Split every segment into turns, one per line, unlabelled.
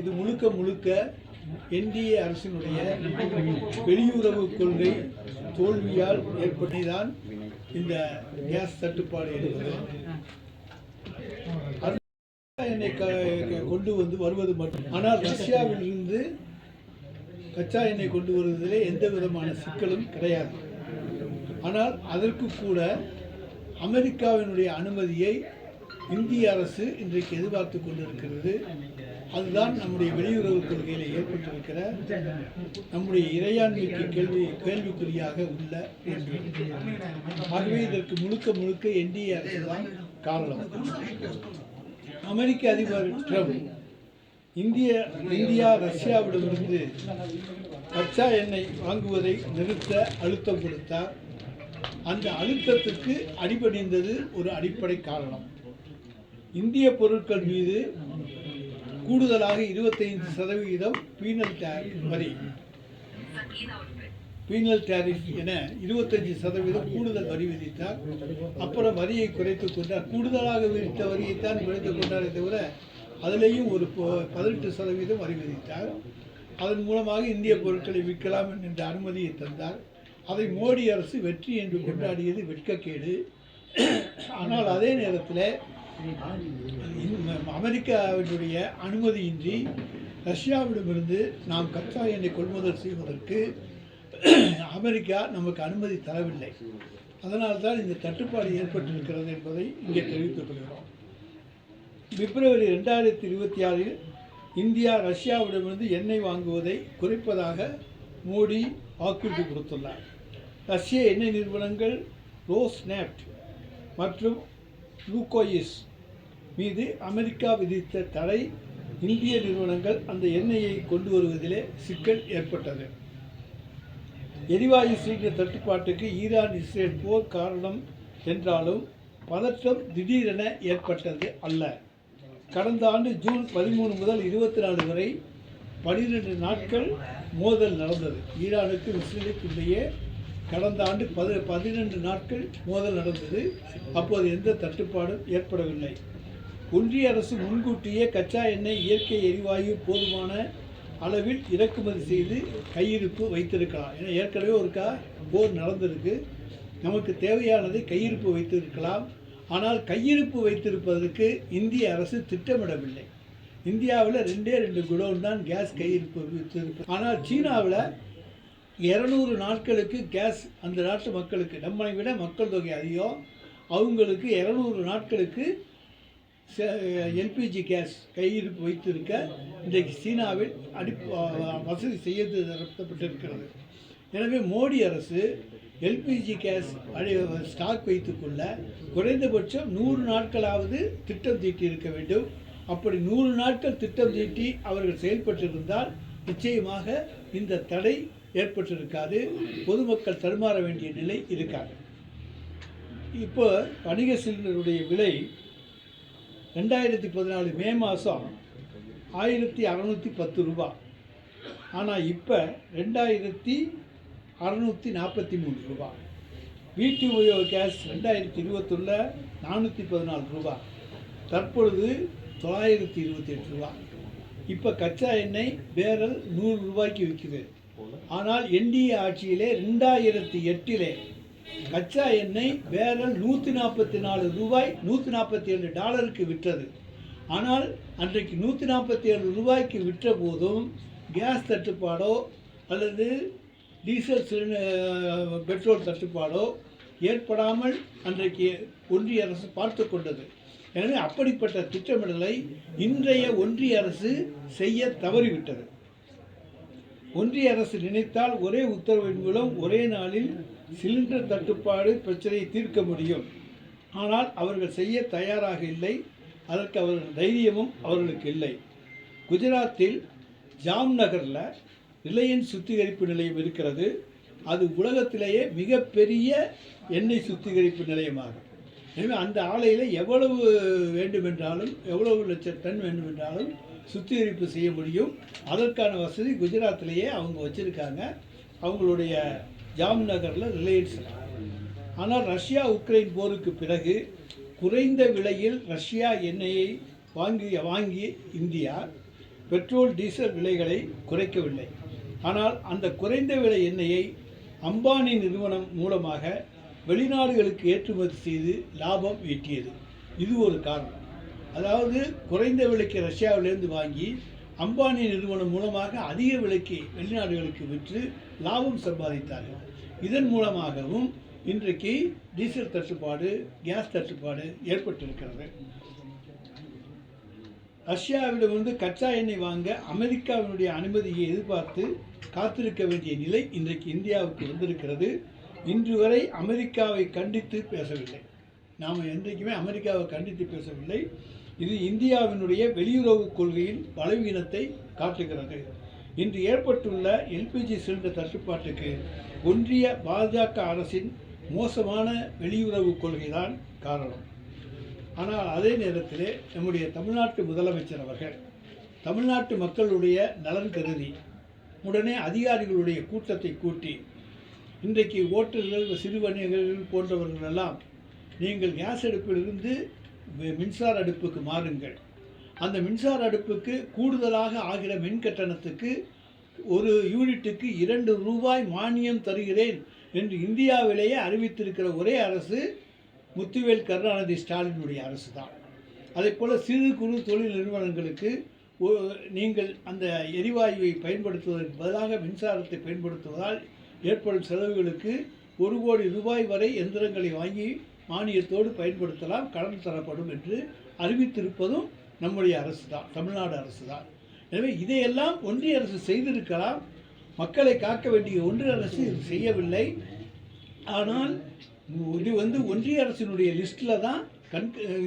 இது முழுக்க முழுக்க என்டிஏ அரசினுடைய வெளியுறவு கொள்கை தோல்வியால் ஏற்பட்டதான் இந்த கேஸ் தட்டுப்பாடு என்பது. எண்ணெய் கொண்டு வருவது மட்டும். ஆனால் ரஷ்யாவிலிருந்து கச்சா எண்ணெய் கொண்டு வருவதிலே எந்த விதமான சிக்கலும் கிடையாது. ஆனால் அதற்கு கூட அமெரிக்காவினுடைய அனுமதியை இந்திய அரசு இன்றைக்கு எதிர்பார்த்து கொண்டிருக்கிறது. அதுதான் நம்முடைய வெளியுறவு கொள்கையில் ஏற்பட்டிருக்கிற நம்முடைய இறையாண்மைக்கு கேள்விக்குறியாக உள்ள ஒன்று. ஆகவே இதற்கு முழுக்க முழுக்க என்டிஏ அரசு தான் காரணம். அமெரிக்க அதிபர் ட்ரம்ப் இந்தியா ரஷ்யாவிடமிருந்து கச்சா எண்ணெய் வாங்குவதை நிறுத்த அழுத்தம் கொடுத்தார். அந்த அழுத்தத்துக்கு அடிபணிந்தது ஒரு அடிப்படை காரணம். இந்திய பொருட்கள் மீது கூடுதலாக 25% பீனல் டேரிஃப் என 25% கூடுதல் வரி விதித்தார். அப்புறம் வரியை குறைத்துக் கொண்டார். கூடுதலாக விதித்த வரியைத்தான் குறைத்துக் கொண்டாரே தவிர அதிலேயும் ஒரு 18% வரி விதித்தார். அதன் மூலமாக இந்திய பொருட்களை விற்கலாம் என்ற அனுமதியை தந்தார். அதை மோடி அரசு வெற்றி என்று கொண்டாடியது வெட்கக்கேடு. ஆனால் அதே நேரத்தில் அமெரிக்காவினுடைய அனுமதியின்றி ரஷ்யாவிடமிருந்து நாம் கச்சா எண்ணெய் கொள்முதல் செய்வதற்கு அமெரிக்கா நமக்கு அனுமதி தரவில்லை. அதனால்தான் இந்த தட்டுப்பாடு ஏற்பட்டிருக்கிறது என்பதை இங்கே தெரிவித்துக் கொள்கிறோம். பிப்ரவரி 2026 இந்தியா ரஷ்யாவிடமிருந்து எண்ணெய் வாங்குவதை குறைப்பதாக மோடி வாக்குறுதி கொடுத்துள்ளார். ரஷ்ய எண்ணெய் நிறுவனங்கள் ரோஸ்நெஃப்ட் மற்றும் லூகோயிஸ் மீது அமெரிக்கா விதித்த தடை இந்திய நிறுவனங்கள் அந்த எண்ணெயை கொண்டு வருவதிலே சிக்கல் ஏற்பட்டது. எரிவாயு சிலிண்டர் தட்டுப்பாட்டுக்கு ஈரான் இஸ்ரேல் போர் காரணம் என்றாலும் பதற்றம் திடீரென ஏற்பட்டது அல்ல. கடந்த ஆண்டு ஜூன் 13 முதல் 24 வரை 12 நாட்கள் மோதல் நடந்தது. ஈரானுக்கு இஸ்ரேலுக்கு இடையே கடந்த ஆண்டு 12 நாட்கள் மோதல் நடந்தது. அப்போது எந்த தட்டுப்பாடும் ஏற்படவில்லை. ஒன்றிய அரசு முன்கூட்டியே கச்சா எண்ணெய், இயற்கை எரிவாயு போதுமான அளவில் இறக்குமதி செய்து கையிருப்பு வைத்திருக்கலாம். ஏன்னா ஏற்கனவே ஒருக்கா போர் நடந்திருக்கு. நமக்கு தேவையானதை கையிருப்பு வைத்திருக்கலாம். ஆனால் கையிருப்பு வைத்திருப்பதற்கு இந்திய அரசு திட்டமிடவில்லை. இந்தியாவில் 2 குடோன் தான் கேஸ் கையிருப்பு வைத்திருப்பது. ஆனால் சீனாவில் 200 நாட்களுக்கு கேஸ் அந்த நாட்டு மக்களுக்கு, நம்மளை விட மக்கள் தொகை அதிகம், அவங்களுக்கு 200 நாட்களுக்கு எல்பிஜி கேஸ் கையிருப்பு வைத்திருக்க இன்றைக்கு சீனாவில் வசதி செய்து தரப்பட்டிருக்கிறது. எனவே மோடி அரசு எல்பிஜி கேஸ் ஸ்டாக் வைத்துக்கொள்ள குறைந்தபட்சம் 100 நாட்களாவது திட்டம் தீட்டி இருக்க வேண்டும். அப்படி 100 நாட்கள் திட்டம் தீட்டி அவர்கள் செயல்பட்டிருந்தால் நிச்சயமாக இந்த தடை ஏற்பட்டிருக்காது. பொதுமக்கள் தடுமாற வேண்டிய நிலை இருக்காது. இப்போ வணிக சிலிண்டருடைய விலை 2014 மே மாதம் 1610 ரூபாய். ஆனால் இப்போ 2643 ரூபாய். வீட்டு உபயோக கேஸ் 2021 414 ரூபாய். தற்பொழுது 928 ரூபாய். இப்போ கச்சா எண்ணெய் பேரல் 100 ரூபாய்க்கு விற்குது. ஆனால் என்டிஏ ஆட்சியிலே 2008 கச்சா எண்ணெய் பேரல் 144 ரூபாய் $147 விற்றது. ஆனால் அன்றைக்கு 147 ரூபாய்க்கு விற்ற போதும் கேஸ் தட்டுப்பாடோ அல்லது டீசல் பெட்ரோல் தட்டுப்பாடோ ஏற்படாமல் அன்றைக்கு ஒன்றிய அரசு பார்த்து கொண்டது. எனவே அப்படிப்பட்ட திட்டமிடலை இன்றைய ஒன்றிய அரசு செய்ய தவறிவிட்டது. ஒன்றிய அரசு நினைத்தால் ஒரே உத்தரவின் மூலம் ஒரே நாளில் சிலிண்டர் தட்டுப்பாடு பிரச்சனையை தீர்க்க முடியும். ஆனால் அவர்கள் செய்ய தயாராக இல்லை. அதற்கு அவர்கள் தைரியமும் அவர்களுக்கு இல்லை. குஜராத்தில் ஜாம்நகரில் ரிலையன்ஸ் சுத்திகரிப்பு நிலையம் இருக்கிறது. அது உலகத்திலேயே மிகப்பெரிய எண்ணெய் சுத்திகரிப்பு நிலையமாகும். எனவே அந்த ஆலையில் எவ்வளவு வேண்டுமென்றாலும், எவ்வளவு லட்சம் டன் வேண்டுமென்றாலும் சுத்திகரிப்பு செய்ய முடியும். அதற்கான வசதி குஜராத்திலேயே அவங்க வச்சுருக்காங்க. அவங்களுடைய ஜாம்நகரில் ரிலையன்ஸ். ஆனால் ரஷ்யா உக்ரைன் போருக்கு பிறகு குறைந்த விலையில் ரஷ்யா எண்ணெயை வாங்கி இந்தியா பெட்ரோல் டீசல் விலைகளை குறைக்கவில்லை. ஆனால் அந்த குறைந்த விலை எண்ணெயை அம்பானி நிறுவனம் மூலமாக வெளிநாடுகளுக்கு ஏற்றுமதி செய்து லாபம் ஈட்டியது. இது ஒரு காரணம். அதாவது குறைந்த விலைக்கு ரஷ்யாவிலிருந்து வாங்கி அம்பானி நிறுவனம் மூலமாக அதிக விலைக்கு வெளிநாடுகளுக்கு விற்று லாபம் சம்பாதித்தார்கள். இதன் மூலமாகவும் இன்றைக்கு டீசல் தட்டுப்பாடு, கேஸ் தட்டுப்பாடு ஏற்பட்டிருக்கிறது. ரஷ்யாவிடமிருந்து கச்சா எண்ணெய் வாங்க அமெரிக்காவினுடைய அனுமதியை எதிர்பார்த்து காத்திருக்க வேண்டிய நிலை இன்றைக்கு இந்தியாவுக்கு வந்திருக்கிறது. இன்று வரை அமெரிக்காவை கண்டித்து பேசவில்லை. நாம் என்றைக்குமே அமெரிக்காவை கண்டித்து பேசவில்லை. இது இந்தியாவினுடைய வெளியுறவு கொள்கையின் பலவீனத்தை காட்டுகிறது. இன்று ஏற்பட்டுள்ள எல்பிஜி சிலிண்டர் தட்டுப்பாட்டுக்கு ஒன்றிய பாஜக அரசின் மோசமான வெளியுறவு கொள்கைதான் காரணம். ஆனால் அதே நேரத்தில் நம்முடைய தமிழ்நாட்டு முதலமைச்சர் அவர்கள் தமிழ்நாட்டு மக்களுடைய நலன் கருதி உடனே அதிகாரிகளுடைய கூட்டத்தை கூட்டி இன்றைக்கு ஓட்டல்கள், சிறு வணிகர்கள் போன்றவர்களெல்லாம் நீங்கள் கேஸ் அடுப்பிலிருந்து மின்சார அடுப்புக்கு மாறுங்கள், அந்த மின்சார அடுப்புக்கு கூடுதலாக ஆகிற மின் கட்டணத்துக்கு ஒரு யூனிட்டுக்கு 2 ரூபாய் மானியம் தருகிறேன் என்று இந்தியாவிலேயே அறிவித்திருக்கிற ஒரே அரசு முத்துவேல் கருணாநிதி ஸ்டாலினுடைய அரசு தான். அதே போல் சிறு குறு தொழில் நிறுவனங்களுக்கு நீங்கள் அந்த எரிவாயுவை பயன்படுத்துவதற்கு பதிலாக மின்சாரத்தை பயன்படுத்துவதால் ஏற்படும் செலவுகளுக்கு 1 கோடி ரூபாய் வரை எந்திரங்களை வாங்கி மானியத்தோடு பயன்படுத்தலாம், கடன் தரப்படும் என்று அறிவித்திருப்பதும் நம்முடைய அரசு தான், தமிழ்நாடு அரசு தான். எனவே இதையெல்லாம் ஒன்றிய அரசு செய்திருக்கலாம். மக்களை காக்க வேண்டிய ஒன்றிய அரசு இது செய்யவில்லை. ஆனால் இது ஒன்றிய அரசினுடைய லிஸ்ட்டில் தான்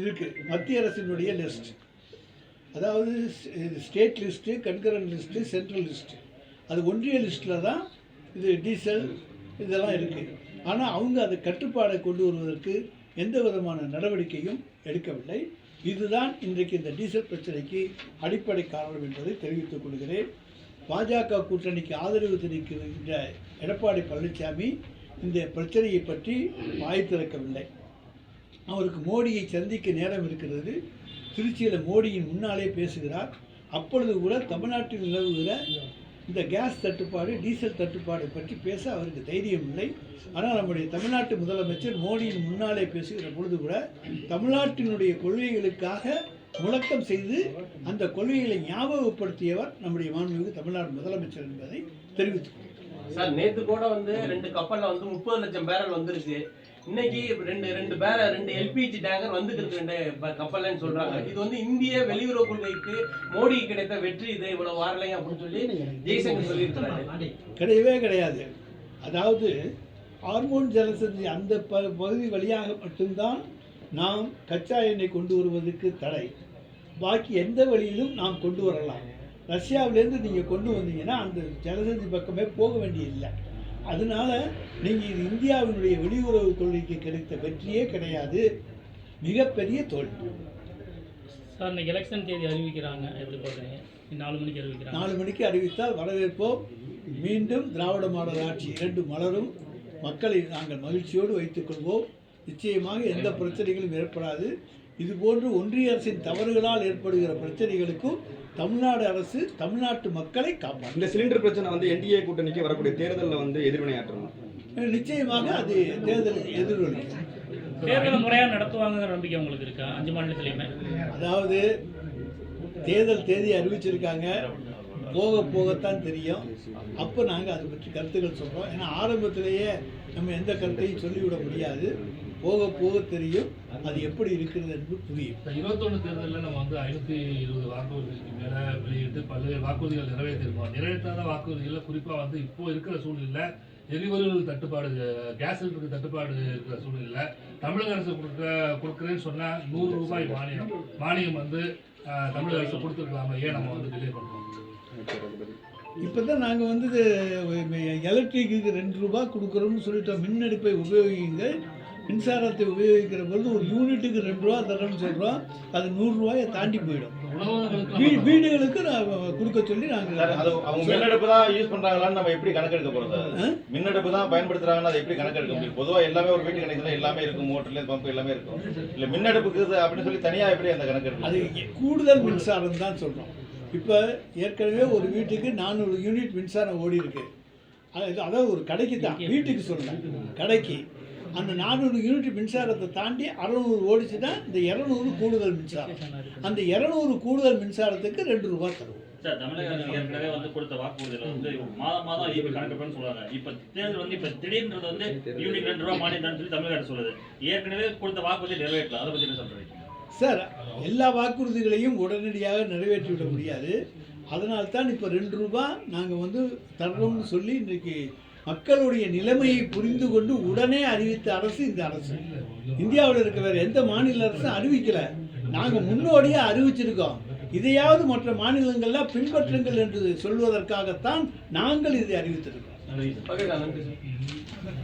இருக்குது, மத்திய அரசினுடைய லிஸ்ட். அதாவது state list, concurrent list, central list. அது ஒன்றிய லிஸ்ட்டில் தான் இது டீசல் இதெல்லாம் இருக்குது. ஆனால் அவங்க அதை கட்டுப்பாடை கொண்டு வருவதற்கு எந்த விதமான நடவடிக்கையும் எடுக்கவில்லை. இதுதான் இன்றைக்கு இந்த டீசல் பிரச்சனைக்கு அடிப்படை காரணம் என்பதை தெரிவித்துக் கொள்கிறேன். பாஜக கூட்டணிக்கு ஆதரவு தெரிவிக்கின்ற எடப்பாடி பழனிசாமி இந்த பிரச்சனையை பற்றி வாய் திறக்கவில்லை. அவருக்கு மோடியை சந்திக்க நேரம் இருக்கிறது. திருச்சியில் மோடியின் முன்னாலே பேசுகிறார். அப்பொழுது கூட தமிழ்நாட்டில் நிலவுகிற இந்த கேஸ் தட்டுப்பாடு, டீசல் தட்டுப்பாடு பற்றி பேச அவருக்கு தைரியம் இல்லை. ஆனால் நம்முடைய தமிழ்நாட்டு முதலமைச்சர் மோடியின் முன்னாலே பேசுகிற பொழுது கூட தமிழ்நாட்டினுடைய கொள்கைகளுக்காக முழக்கம் செய்து அந்த கொள்கைகளை ஞாபகப்படுத்தியவர் நம்முடைய மாண்புமிகு தமிழ்நாடு முதலமைச்சர் என்பதை தெரிவித்துக் கொள்கிறேன்.
சார், நேற்று கூட 2 கப்பல்ல 30 லட்சம் பேரல் வந்திருக்கு. இன்னைக்கு ரெண்டு எல்பிஜி டேங்கர் வந்துருக்கு 2 கப்பல்னு சொல்றாங்க. இது இந்திய வெளியுறவு கொள்கைக்கு மோடி கிடைத்த வெற்றி. இது இவ்வளவு வரலைங்க அப்படின்னு சொல்லி ஜெய்சங்கர் சொல்லியிருக்கிறாரு.
கிடையவே கிடையாது. அதாவது ஹார்மோன் ஜலசந்தி அந்த பகுதி வழியாக மட்டும்தான் நாம் கச்சா எண்ணெய் கொண்டு வருவதற்கு தடை. பாக்கி எந்த வழியிலும் நாம் கொண்டு வரலாம். ரஷ்யாவிலேருந்து நீங்கள் கொண்டு வந்தீங்கன்னா அந்த ஜலசந்தி பக்கமே போக வேண்டியதில்லை. அதனால நீங்கள் இது இந்தியாவினுடைய வெளியுறவு கொள்கைக்கு கிடைத்த வெற்றியே கிடையாது, மிகப்பெரிய தோல்வி.
சார், இன்னைக்கு எலெக்ஷன் தேதி அறிவிக்கிறாங்க, எப்படி பார்க்குறீங்க? 4 மணிக்கு அறிவிக்கிறாங்க.
4 மணிக்கு அறிவித்தால் வரவேற்போம். மீண்டும் திராவிட மாடல் ஆட்சி 2 மலரும். மக்களை நாங்கள் மகிழ்ச்சியோடு வைத்துக்கொள்வோம். நிச்சயமாக எந்த பிரச்சனைகளும் ஏற்படாது. இதுபோன்று ஒன்றிய அரசின் தவறுகளால் ஏற்படுகிற பிரச்சனைகளுக்கும் தமிழ்நாடு அரசு தமிழ்நாட்டு மக்களை காப்பாற்றும்.
இந்த சிலிண்டர் பிரச்சனை என்டிஏ கூட்டணிக்கு வரக்கூடிய தேர்தலில் எதிர்வினையாற்றணும்.
நிச்சயமாக அது தேர்தல் எதிர்வலி.
தேர்தல் முறையாக நடத்துவாங்கிற நம்பிக்கை உங்களுக்கு இருக்கா? 5 மாநிலத்திலையுமே.
அதாவது தேர்தல் தேதி அறிவிச்சிருக்காங்க, போகத்தான் தெரியும். அப்போ நாங்கள் அதை பற்றி கருத்துக்கள் சொல்கிறோம். ஏன்னா ஆரம்பத்திலேயே நம்ம எந்த கருத்தையும் சொல்லிவிட முடியாது. போக தெரியும் அது எப்படி இருக்கிறது என்று புரியும்.
21 தேர்தலில் நம்ம 520 வாக்குறுதிகளுக்கு மேலே வெளியிட்டு பல்வேறு வாக்குறுதிகள் நிறைவேற்றிருக்கோம். நிறைவேற்றாத வாக்குறுதிகளில் குறிப்பாக இப்போ இருக்கிற சூழ்நிலை எரிபொருள் தட்டுப்பாடு, கேஸ் சிலிண்டருக்கு தட்டுப்பாடு இருக்கிற சூழ்நிலை தமிழக அரசு கொடுக்குறேன்னு சொன்னால் 100 ரூபாய் மானியம் தமிழக அரசு கொடுத்துருக்கலாமா? ஏன் நம்ம டிலே பண்ணுறோம்?
இப்போ தான் நாங்கள் எலக்ட்ரிக்கு 2 ரூபாய் கொடுக்குறோம்னு சொல்லிட்டோம். மின் அடுப்பை உபயோகிங்க, மின்சாரத்தை உபயோகிக்கிற பொழுது ஒரு யூனிட்டுக்கு 2 ரூபா தரணும்னு சொல்கிறோம். அது 100 ரூபாயை தாண்டி போயிடும். வீடுகளுக்கு கொடுக்க சொல்லி நாங்கள்
அவங்க மின்னடுப்பு தான் யூஸ் பண்ணுறாங்களான்னு நம்ம எப்படி கணக்கெடுக்க போகிறது? மின்னடுப்பு தான் பயன்படுத்துகிறாங்கன்னா அதை எப்படி கணக்கெடுக்க முடியும்? பொதுவாக எல்லாமே ஒரு வீட்டு கணக்கு எல்லாமே இருக்கும், மோட்டர்லேருந்து பம்பு எல்லாமே இருக்கும். இல்லை மின்னடுப்புக்கு அப்படின்னு சொல்லி தனியாக எப்படி அந்த கணக்கெடுப்பு?
அது கூடுதல் மின்சாரம் தான் சொல்கிறோம். இப்போ ஏற்கனவே ஒரு வீட்டுக்கு 400 யூனிட் மின்சாரம் ஓடி இருக்கு. அதாவது ஒரு கடைக்கு தான், வீட்டுக்கு சொல்லலாம், கடைக்கு அந்த 400 யூனிட் மின்சாரத்தை தாண்டி 600 ஓடிச்சுன்னா இந்த 200 கூடுதல் மின்சாரம். அந்த 200 கூடுதல் மின்சாரத்துக்கு 2 ரூபா தருவோம்.
சார், தமிழக அரசு ஏற்கனவே வந்து கொடுத்த வாக்குறுதியில் வந்து மாதம் மாதம் ஈபி கணக்கெடுப்புன்னு சொல்றாங்க. இப்போ தேர்தல் வந்து இப்போ திடீர்ன்றது வந்து யூனிட் 2 ரூபா மானியம் சொல்லி தமிழக அரசு சொல்லுது. ஏற்கனவே கொடுத்த வாக்குறுதியை நிறைவேற்றலாம். அதை பற்றி என்ன சொல்றீங்க
சார்? எல்லா வாக்குறுதிகளையும் உடனடியாக நிறைவேற்றி விட முடியாது. அதனால்தான் இப்போ 2 ரூபா நாங்கள் வந்து தர்றோம்னு சொல்லி இன்றைக்கு மக்களுடைய நிலைமையை புரிந்து கொண்டு உடனே அறிவித்த அரசு இந்த அரசு. இந்தியாவில் இருக்க வேறு எந்த மாநில அரசும் அறிவிக்கல. நாங்கள் முன்னோடியாக அறிவிச்சிருக்கோம். இதையாவது மற்ற மாநிலங்கள்லாம் பின்பற்றுங்கள் என்று சொல்வதற்காகத்தான் நாங்கள் இதை அறிவித்திருக்கோம்.
ஓகே சார், நன்றி சார்.